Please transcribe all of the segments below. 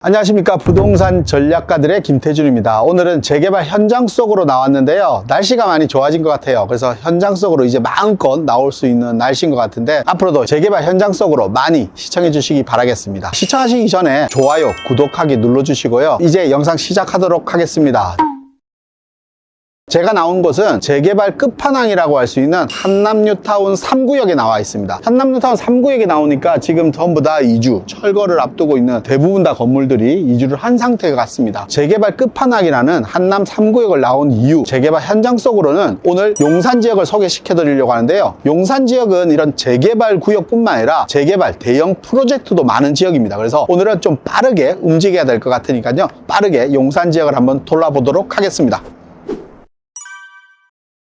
안녕하십니까, 부동산 전략가들의 김태준입니다. 오늘은 재개발 현장 속으로 나왔는데요, 날씨가 많이 좋아진 것 같아요. 그래서 현장 속으로 이제 마음껏 나올 수 있는 날씨인 것 같은데, 앞으로도 재개발 현장 속으로 많이 시청해 주시기 바라겠습니다. 시청하시기 전에 좋아요, 구독하기 눌러주시고요. 이제 영상 시작하도록 하겠습니다. 제가 나온 곳은 재개발 끝판왕이라고 할 수 있는 한남뉴타운 3구역에 나와 있습니다. 한남뉴타운 3구역에 나오니까 지금 전부 다 이주, 철거를 앞두고 있는 대부분 다 건물들이 이주를 한 상태 같습니다. 재개발 끝판왕이라는 한남 3구역을 나온 이유, 재개발 현장 속으로는 오늘 용산 지역을 소개시켜 드리려고 하는데요. 용산 지역은 이런 재개발 구역뿐만 아니라 재개발 대형 프로젝트도 많은 지역입니다. 그래서 오늘은 좀 빠르게 움직여야 될 것 같으니까요, 빠르게 용산 지역을 한번 돌아보도록 하겠습니다.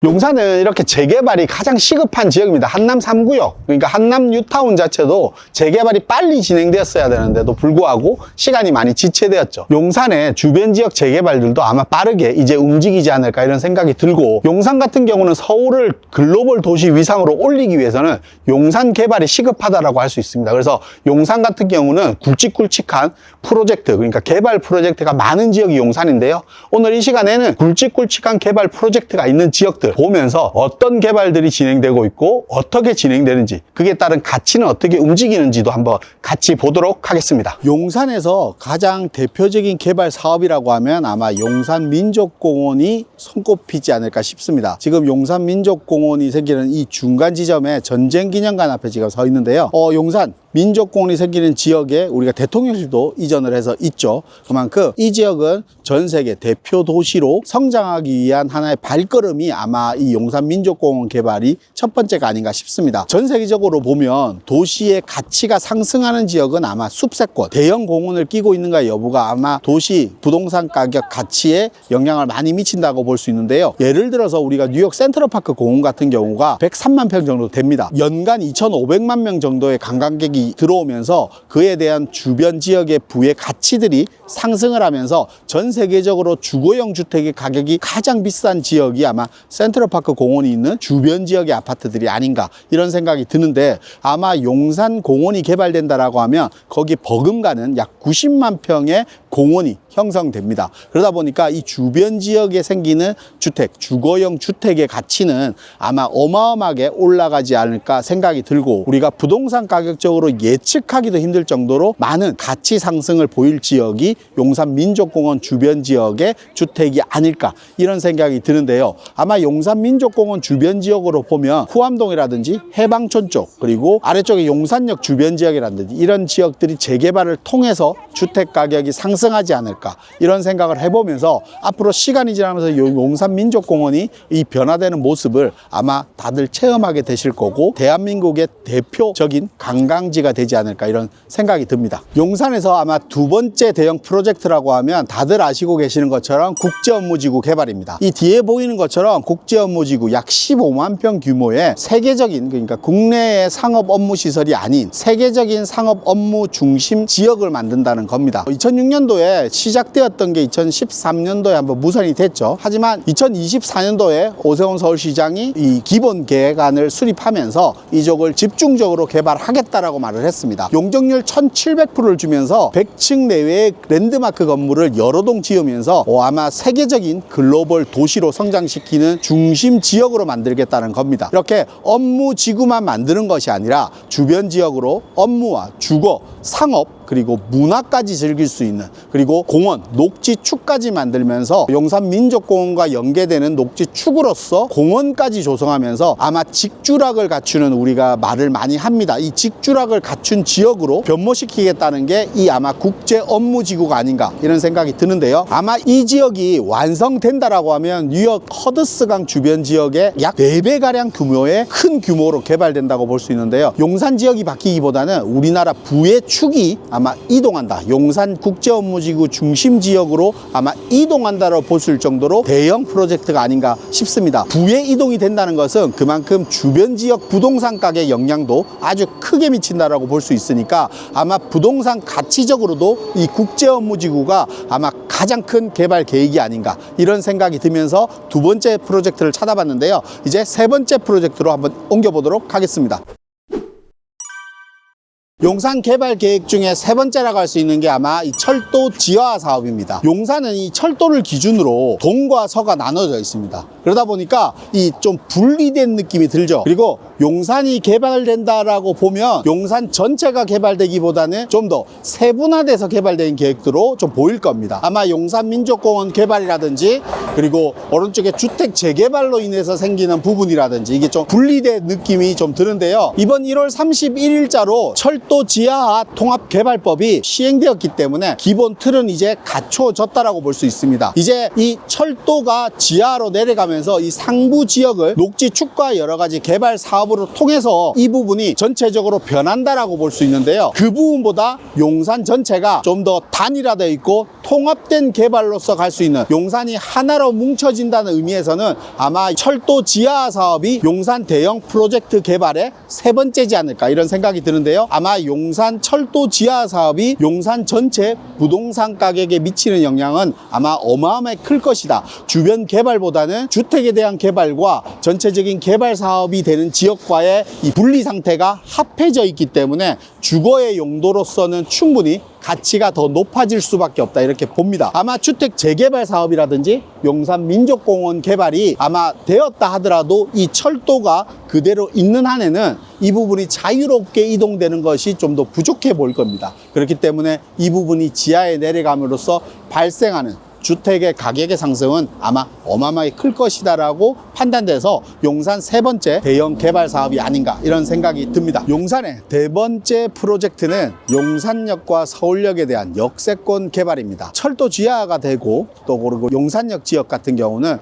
용산은 이렇게 재개발이 가장 시급한 지역입니다. 한남 3구역, 그러니까 한남 뉴타운 자체도 재개발이 빨리 진행되었어야 되는데도 불구하고 시간이 많이 지체되었죠. 용산의 주변 지역 재개발들도 아마 빠르게 이제 움직이지 않을까 이런 생각이 들고, 용산 같은 경우는 서울을 글로벌 도시 위상으로 올리기 위해서는 용산 개발이 시급하다라고 할 수 있습니다. 그래서 용산 같은 경우는 굵직굵직한 프로젝트, 그러니까 개발 프로젝트가 많은 지역이 용산인데요, 오늘 이 시간에는 굵직굵직한 개발 프로젝트가 있는 지역들 보면서 어떤 개발들이 진행되고 있고 어떻게 진행되는지, 그에 따른 가치는 어떻게 움직이는지도 한번 같이 보도록 하겠습니다. 용산에서 가장 대표적인 개발 사업이라고 하면 아마 용산민족공원이 손꼽히지 않을까 싶습니다. 지금 용산민족공원이 생기는 이 중간 지점에 전쟁기념관 앞에 지금 서 있는데요, 용산 민족공원이 생기는 지역에 우리가 대통령실도 이전을 해서 있죠. 그만큼 이 지역은 전 세계 대표 도시로 성장하기 위한 하나의 발걸음이 아마 이 용산 민족공원 개발이 첫 번째가 아닌가 싶습니다. 전 세계적으로 보면 도시의 가치가 상승하는 지역은 아마 숲세권, 대형 공원을 끼고 있는가 여부가 아마 도시 부동산 가격 가치에 영향을 많이 미친다고 볼 수 있는데요, 예를 들어서 우리가 뉴욕 센트럴파크 공원 같은 경우가 103만 평 정도 됩니다. 연간 2,500만 명 정도의 관광객이 들어오면서 그에 대한 주변 지역의 부의 가치들이 상승을 하면서 전 세계적으로 주거용 주택의 가격이 가장 비싼 지역이 아마 센트럴파크 공원이 있는 주변 지역의 아파트들이 아닌가 이런 생각이 드는데, 아마 용산 공원이 개발된다라고 하면 거기 버금가는 약 90만 평의 공원이 형성됩니다. 그러다 보니까 이 주변 지역에 생기는 주택, 주거용 주택의 가치는 아마 어마어마하게 올라가지 않을까 생각이 들고, 우리가 부동산 가격적으로 예측하기도 힘들 정도로 많은 가치 상승을 보일 지역이 용산 민족공원 주변 지역의 주택이 아닐까 이런 생각이 드는데요, 아마 용산 민족공원 주변 지역으로 보면 후암동이라든지 해방촌 쪽, 그리고 아래쪽에 용산역 주변 지역이라든지 이런 지역들이 재개발을 통해서 주택 가격이 상승하지 않을까 이런 생각을 해보면서, 앞으로 시간이 지나면서 용산 민족공원이 이 변화되는 모습을 아마 다들 체험하게 되실 거고, 대한민국의 대표적인 관광지가 되지 않을까 이런 생각이 듭니다. 용산에서 아마 두 번째 대형 프로젝트라고 하면 다들 아시고 계시는 것처럼 국제업무지구 개발입니다. 이 뒤에 보이는 것처럼 국제업무지구 약 15만 평 규모의 세계적인, 그러니까 국내의 상업 업무 시설이 아닌 세계적인 상업 업무 중심 지역을 만든다는 겁니다. 2006년도에 시작되었던 게 2013년도에 한번 무산이 됐죠. 하지만 2024년도에 오세훈 서울시장이 이 기본 계획안을 수립하면서 이쪽을 집중적으로 개발하겠다라고 말을 했습니다. 용적률 1700%를 주면서 100층 내외의 랜드마크 건물을 여러 동 지으면서 아마 세계적인 글로벌 도시로 성장시키는 중심 지역으로 만들겠다는 겁니다. 이렇게 업무 지구만 만드는 것이 아니라 주변 지역으로 업무와 주거, 상업, 그리고 문화까지 즐길 수 있는, 그리고 공원, 녹지축까지 만들면서 용산 민족공원과 연계되는 녹지축으로서 공원까지 조성하면서 아마 직주락을 갖추는, 우리가 말을 많이 합니다. 이 직주락을 갖춘 지역으로 변모시키겠다는 게 이 아마 국제 업무지구가 아닌가 이런 생각이 드는데요, 아마 이 지역이 완성된다라고 하면 뉴욕 허드스강 주변 지역의 약 4배가량 규모의 큰 규모로 개발된다고 볼 수 있는데요, 용산 지역이 바뀌기보다는 우리나라 부의 축이 아마 이동한다, 용산 국제업무지구 중심 지역으로 아마 이동한다고 볼 수 있을 정도로 대형 프로젝트가 아닌가 싶습니다. 부의 이동이 된다는 것은 그만큼 주변 지역 부동산 가격 영향도 아주 크게 미친다라고 볼 수 있으니까, 아마 부동산 가치적으로도 이 국제업무지구가 아마 가장 큰 개발 계획이 아닌가 이런 생각이 들면서 두 번째 프로젝트를 찾아봤는데요, 이제 세 번째 프로젝트로 한번 옮겨보도록 하겠습니다. 용산 개발 계획 중에 세 번째라고 할 수 있는 게 아마 이 철도 지하 사업입니다. 용산은 이 철도를 기준으로 동과 서가 나눠져 있습니다. 그러다 보니까 이 좀 분리된 느낌이 들죠. 그리고 용산이 개발된다라고 보면 용산 전체가 개발되기보다는 좀 더 세분화돼서 개발된 계획으로 좀 보일 겁니다. 아마 용산민족공원 개발이라든지 그리고 오른쪽에 주택 재개발로 인해서 생기는 부분이라든지 이게 좀 분리된 느낌이 좀 드는데요. 이번 1월 31일자로 철도 지하화 통합개발법이 시행되었기 때문에 기본 틀은 이제 갖춰졌다라고 볼 수 있습니다. 이제 이 철도가 지하로 내려가면서 이 상부 지역을 녹지 축과 여러 가지 개발 사업으로 통해서 이 부분이 전체적으로 변한다라고 볼 수 있는데요. 그 부분보다 용산 전체가 좀 더 단일화되어 있고 통합된 개발로서 갈 수 있는, 용산이 하나로 뭉쳐진다는 의미에서는 아마 철도 지하 사업이 용산 대형 프로젝트 개발의 세 번째지 않을까 이런 생각이 드는데요. 아마 용산 철도 지하 사업이 용산 전체 부동산 가격에 미치는 영향은 아마 어마어마하게 클 것이다. 주변 개발보다는 주택에 대한 개발과 전체적인 개발 사업이 되는 지역과의 이 분리 상태가 합해져 있기 때문에 주거의 용도로서는 충분히 가치가 더 높아질 수밖에 없다 이렇게 봅니다. 아마 주택 재개발 사업이라든지 용산 민족공원 개발이 아마 되었다 하더라도 이 철도가 그대로 있는 한에는 이 부분이 자유롭게 이동되는 것이 좀 더 부족해 보일 겁니다. 그렇기 때문에 이 부분이 지하에 내려감으로써 발생하는 주택의 가격의 상승은 아마 어마어마하게 클 것이다라고 판단돼서 용산 세 번째 대형 개발 사업이 아닌가 이런 생각이 듭니다. 용산의 네 번째 프로젝트는 용산역과 서울역에 대한 역세권 개발입니다. 철도 지하가 되고 또 그리고 용산역 지역 같은 경우는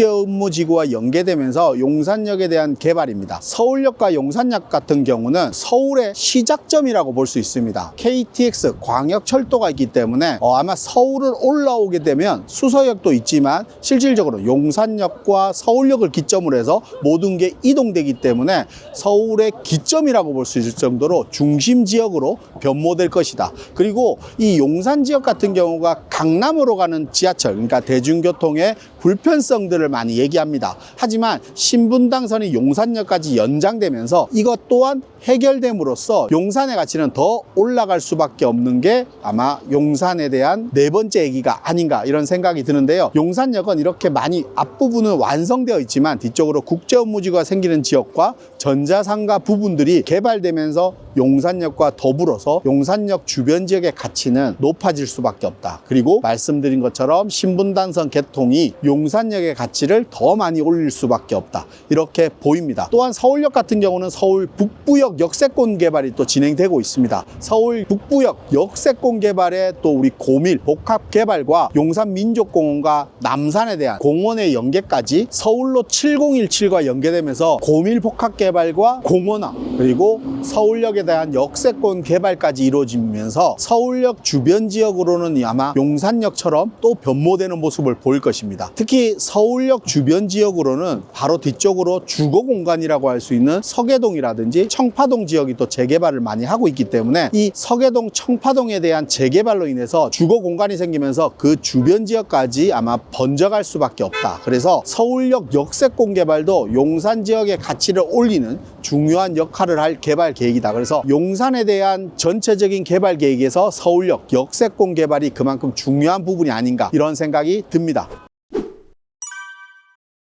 국제업무지구와 연계되면서 용산역에 대한 개발입니다. 서울역과 용산역 같은 경우는 서울의 시작점이라고 볼 수 있습니다. KTX 광역철도가 있기 때문에 아마 서울을 올라오게 되면 수서역도 있지만 실질적으로 용산역과 서울역을 기점으로 해서 모든 게 이동되기 때문에 서울의 기점이라고 볼 수 있을 정도로 중심 지역으로 변모될 것이다. 그리고 이 용산 지역 같은 경우가 강남으로 가는 지하철, 그러니까 대중교통의 불편성들을 많이 얘기합니다. 하지만 신분당선이 용산역까지 연장되면서 이것 또한 해결됨으로써 용산의 가치는 더 올라갈 수밖에 없는 게 아마 용산에 대한 네 번째 얘기가 아닌가 이런 생각이 드는데요. 용산역은 이렇게 많이 앞부분은 완성되어 있지만 뒤쪽으로 국제업무지구가 생기는 지역과 전자상가 부분들이 개발되면서 용산역과 더불어서 용산역 주변 지역의 가치는 높아질 수밖에 없다. 그리고 말씀드린 것처럼 신분당선 개통이 용산역의 가치를 더 많이 올릴 수밖에 없다. 이렇게 보입니다. 또한 서울역 같은 경우는 서울 북부역 역세권 개발이 또 진행되고 있습니다. 서울 북부역 역세권 개발에 또 우리 고밀 복합 개발과 용산 민족공원과 남산에 대한 공원의 연계까지 서울로 7017과 연계되면서 고밀 복합 개발과 공원화 그리고 서울역에 대한 역세권 개발까지 이루어지면서 서울역 주변 지역으로는 아마 용산역처럼 또 변모되는 모습을 보일 것입니다. 특히 서울역 주변 지역으로는 바로 뒤쪽으로 주거 공간이라고 할 수 있는 서계동이라든지 청파동 지역이 또 재개발을 많이 하고 있기 때문에 이 서계동 청파동에 대한 재개발로 인해서 주거 공간이 생기면서 그 주변 지역까지 아마 번져갈 수밖에 없다. 그래서 서울역 역세권 개발도 용산 지역의 가치를 올리는 중요한 역할을 할 개발 계획이다. 그래서 용산에 대한 전체적인 개발 계획에서 서울역 역세권 개발이 그만큼 중요한 부분이 아닌가 이런 생각이 듭니다.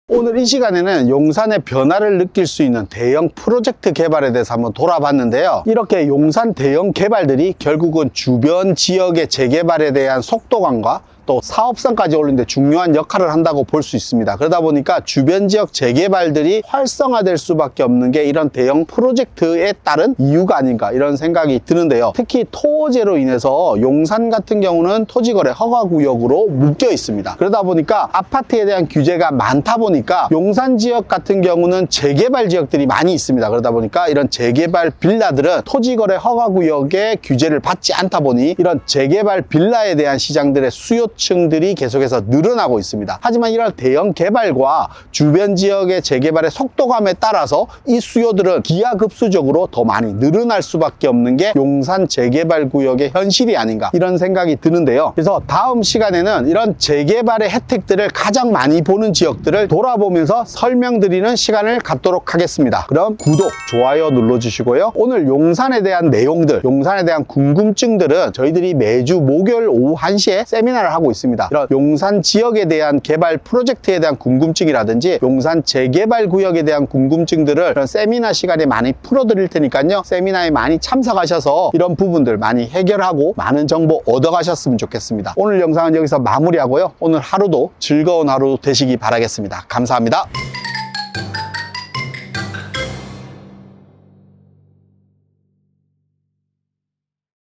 오늘 이 시간에는 용산의 변화를 느낄 수 있는 대형 프로젝트 개발에 대해서 한번 돌아봤는데요. 이렇게 용산 대형 개발들이 결국은 주변 지역의 재개발에 대한 속도감과 또 사업성까지 올리는데 중요한 역할을 한다고 볼 수 있습니다. 그러다 보니까 주변 지역 재개발들이 활성화될 수밖에 없는 게 이런 대형 프로젝트에 따른 이유가 아닌가 이런 생각이 드는데요. 특히 토지로 인해서 용산 같은 경우는 토지거래 허가구역으로 묶여 있습니다. 그러다 보니까 아파트에 대한 규제가 많다 보니까 용산 지역 같은 경우는 재개발 지역들이 많이 있습니다. 그러다 보니까 이런 재개발 빌라들은 토지거래 허가구역의 규제를 받지 않다 보니 이런 재개발 빌라에 대한 시장들의 수요 수요층들이 계속해서 늘어나고 있습니다. 하지만 이런 대형 개발과 주변 지역의 재개발의 속도감에 따라서 이 수요들은 기하급수적으로 더 많이 늘어날 수밖에 없는 게 용산 재개발 구역의 현실이 아닌가 이런 생각이 드는데요. 그래서 다음 시간에는 이런 재개발의 혜택들을 가장 많이 보는 지역들을 돌아보면서 설명드리는 시간을 갖도록 하겠습니다. 그럼 구독, 좋아요 눌러주시고요. 오늘 용산에 대한 내용들, 용산에 대한 궁금증들은 저희들이 매주 목요일 오후 1시에 세미나를 하고 있습니다. 이런 용산 지역에 대한 개발 프로젝트에 대한 궁금증이라든지 용산 재개발 구역에 대한 궁금증들을 이런 세미나 시간에 많이 풀어드릴 테니까요. 세미나에 많이 참석하셔서 이런 부분들 많이 해결하고 많은 정보 얻어가셨으면 좋겠습니다. 오늘 영상은 여기서 마무리하고요. 오늘 하루도 즐거운 하루 되시기 바라겠습니다. 감사합니다.